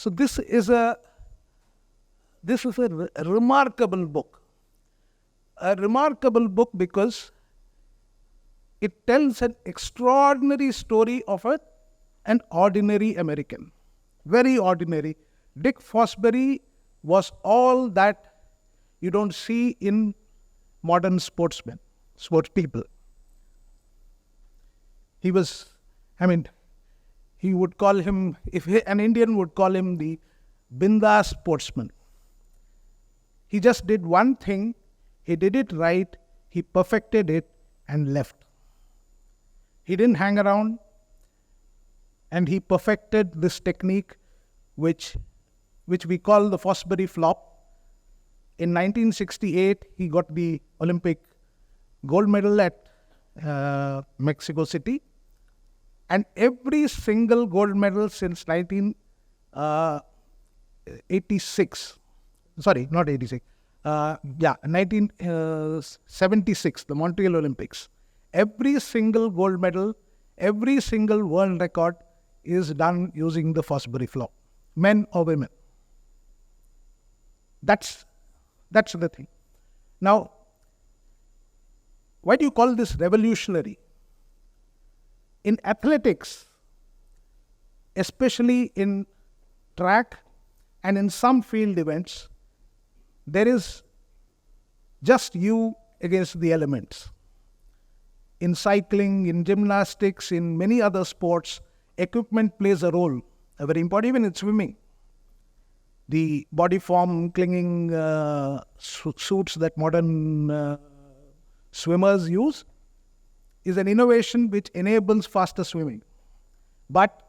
So this is a remarkable book. A remarkable book because it tells an extraordinary story of an ordinary American. Very ordinary. Dick Fosbury was all that you don't see in modern sports people. He would call him, an Indian would call him the bindas sportsman. He just did one thing, he did it right, he perfected it and left. He didn't hang around, and he perfected this technique which we call the Fosbury flop. In 1968, he got the Olympic gold medal at Mexico City. And every single gold medal since 1986, 1976, the Montreal Olympics. Every single gold medal, every single world record is done using the Fosbury flop, men or women. That's the thing. Now, why do you call this revolutionary? In athletics, especially in track and in some field events, there is just you against the elements. In cycling, in gymnastics, in many other sports, equipment plays a role, a very important, even in swimming. The body form clinging suits that modern swimmers use is an innovation which enables faster swimming. But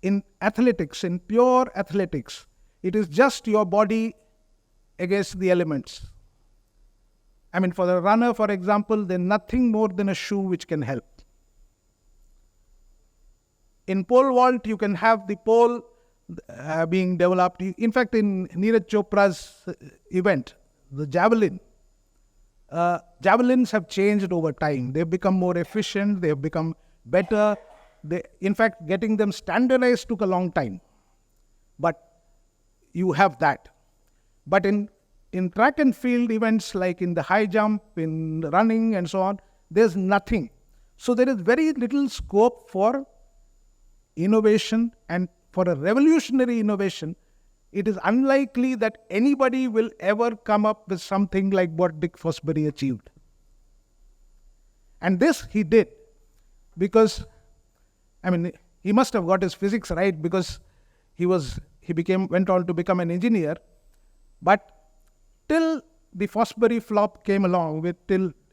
in athletics, in pure athletics, it is just your body against the elements. For the runner, for example, there's nothing more than a shoe which can help. In pole vault, you can have the pole being developed. In fact, in Neeraj Chopra's event, the javelin, javelins have changed over time. They've become more efficient, they've become better. In fact, getting them standardized took a long time. But you have that. But in track and field events, like in the high jump, in running and so on, there's nothing. So there is very little scope for innovation, and for a revolutionary innovation, it is unlikely that anybody will ever come up with something like what Dick Fosbury achieved. And this he did because, he must have got his physics right, because he went on to become an engineer. But till the Fosbury flop came along,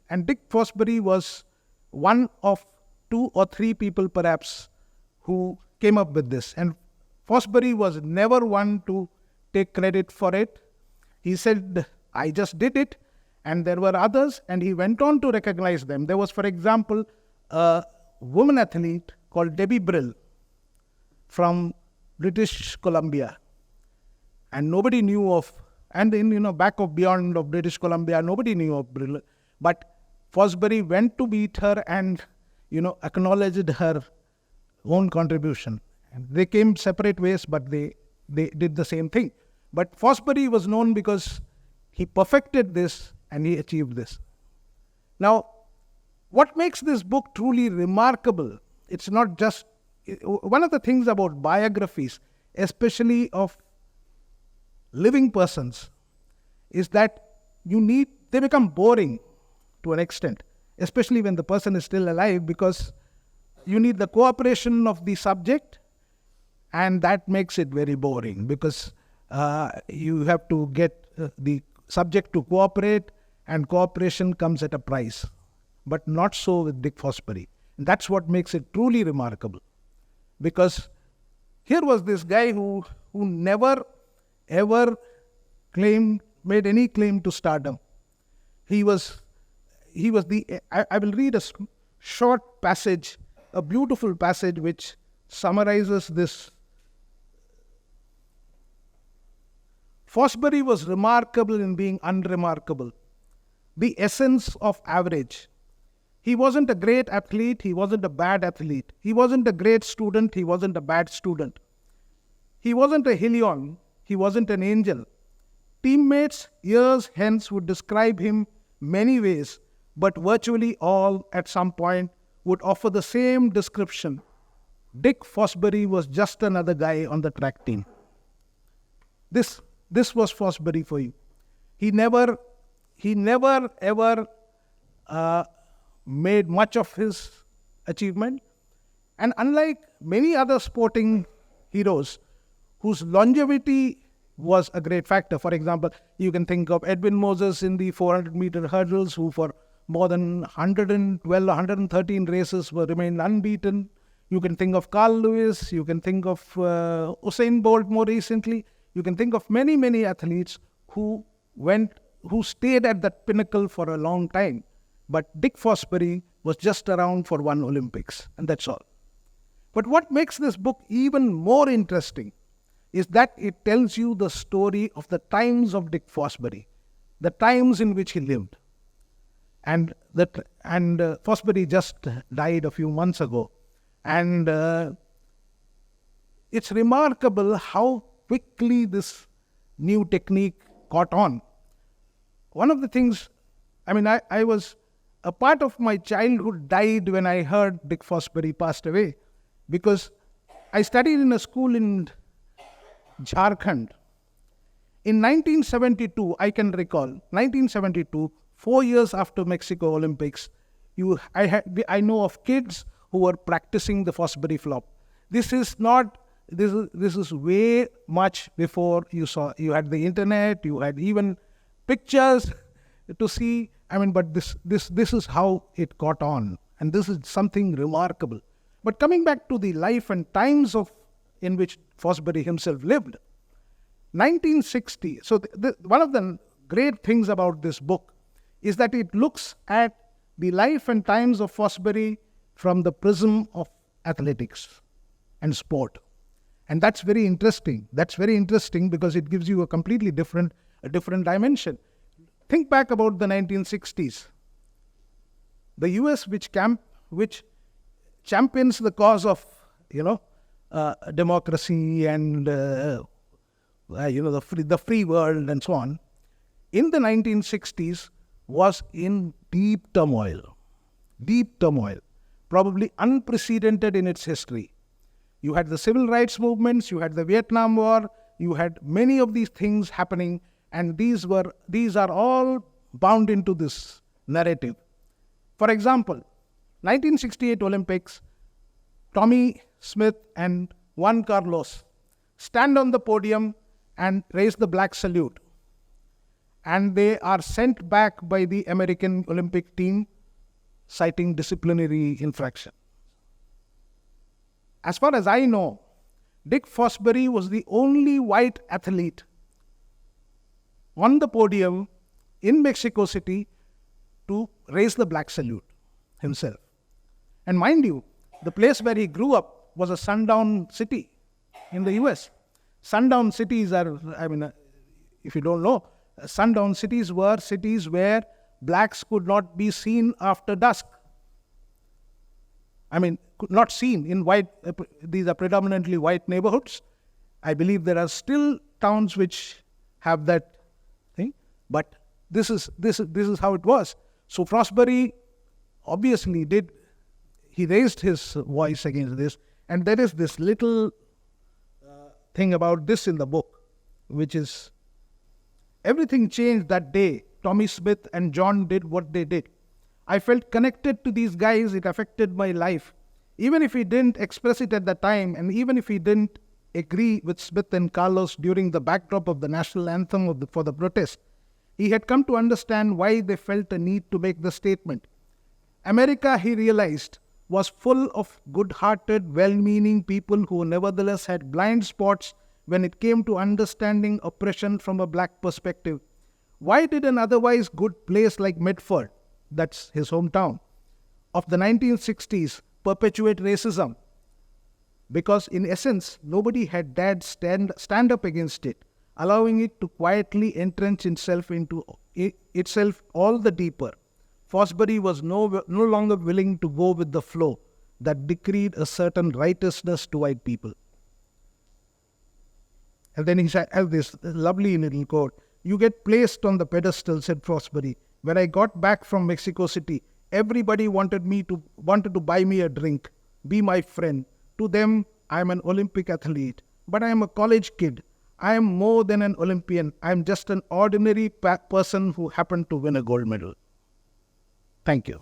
and Dick Fosbury was one of 2 or 3 people perhaps who came up with this. And Fosbury was never one to take credit for it. He said, I just did it, and there were others, and he went on to recognize them. There was, for example, a woman athlete called Debbie Brill from British Columbia, and nobody knew of, and in back of beyond of British Columbia, nobody knew of Brill. But Fosbury went to meet her and acknowledged her own contribution. And they came separate ways, but they did the same thing. But Fosbury was known because he perfected this and he achieved this. Now, what makes this book truly remarkable, it's not just, one of the things about biographies, especially of living persons, is that they become boring to an extent, especially when the person is still alive, because you need the cooperation of the subject, and that makes it very boring, because you have to get the subject to cooperate, and cooperation comes at a price. But not so with Dick Fosbury. And that's what makes it truly remarkable. Because here was this guy who never ever made any claim to stardom. I will read a short passage, a beautiful passage which summarizes this. Fosbury was remarkable in being unremarkable, the essence of average. He wasn't a great athlete, he wasn't a bad athlete. He wasn't a great student, he wasn't a bad student. He wasn't a Helion, he wasn't an angel. Teammates years hence would describe him many ways, but virtually all at some point would offer the same description. Dick Fosbury was just another guy on the track team. This was Fosbury for you. He never ever made much of his achievement. And unlike many other sporting heroes whose longevity was a great factor, for example, you can think of Edwin Moses in the 400-meter hurdles, who for more than 112, 113 races remained unbeaten. You can think of Carl Lewis, you can think of Usain Bolt more recently. You can think of many, many athletes who stayed at that pinnacle for a long time. But Dick Fosbury was just around for one Olympics, and that's all. But what makes this book even more interesting is that it tells you the story of the times of Dick Fosbury, the times in which he lived. And Fosbury just died a few months ago. And it's remarkable how quickly this new technique caught on. One of the things, I was, a part of my childhood died when I heard Dick Fosbury passed away, because I studied in a school in Jharkhand. In 1972, I can recall, 1972, 4 years after Mexico Olympics, I know of kids who were practicing the Fosbury flop. This is way much before you had the internet, you had even pictures to see. But this is how it caught on, and this is something remarkable. But coming back to the life and times in which Fosbury himself lived, 1960. So one of the great things about this book is that it looks at the life and times of Fosbury from the prism of athletics and sport. And that's very interesting. That's very interesting because it gives you a completely different dimension. Think back about the 1960s. The US, which champions the cause of, democracy and, the free world and so on, in the 1960s was in deep turmoil, probably unprecedented in its history. You had the civil rights movements, you had the Vietnam War, you had many of these things happening, and these are all bound into this narrative. For example, 1968 Olympics, Tommy Smith and Juan Carlos stand on the podium and raise the black salute. And they are sent back by the American Olympic team, citing disciplinary infraction. As far as I know, Dick Fosbury was the only white athlete on the podium in Mexico City to raise the black salute himself. And mind you, the place where he grew up was a sundown city in the US. Sundown cities are, if you don't know, sundown cities were cities where blacks could not be seen after dusk. Not seen in white, these are predominantly white neighborhoods. I believe there are still towns which have that thing, but this is how it was. So Fosbury obviously he raised his voice against this, and there is this little thing about this in the book, which is, everything changed that day. Tommy Smith and John did what they did. I felt connected to these guys. It affected my life. Even if he didn't express it at the time, and even if he didn't agree with Smith and Carlos during the backdrop of the national anthem for the protest, he had come to understand why they felt a need to make the statement. America, he realized, was full of good-hearted, well-meaning people who nevertheless had blind spots when it came to understanding oppression from a black perspective. Why did an otherwise good place like Medford, that's his hometown, of the 1960s, perpetuate racism? Because in essence, nobody had dared stand up against it, allowing it to quietly entrench itself all the deeper. Fosbury was no longer willing to go with the flow that decreed a certain righteousness to white people. And then he has this lovely little quote. You get placed on the pedestal, said Fosbury. When I got back from Mexico City, everybody wanted to buy me a drink, be my friend. To them, I am an Olympic athlete. But I am a college kid. I am more than an Olympian. I am just an ordinary person who happened to win a gold medal. Thank you.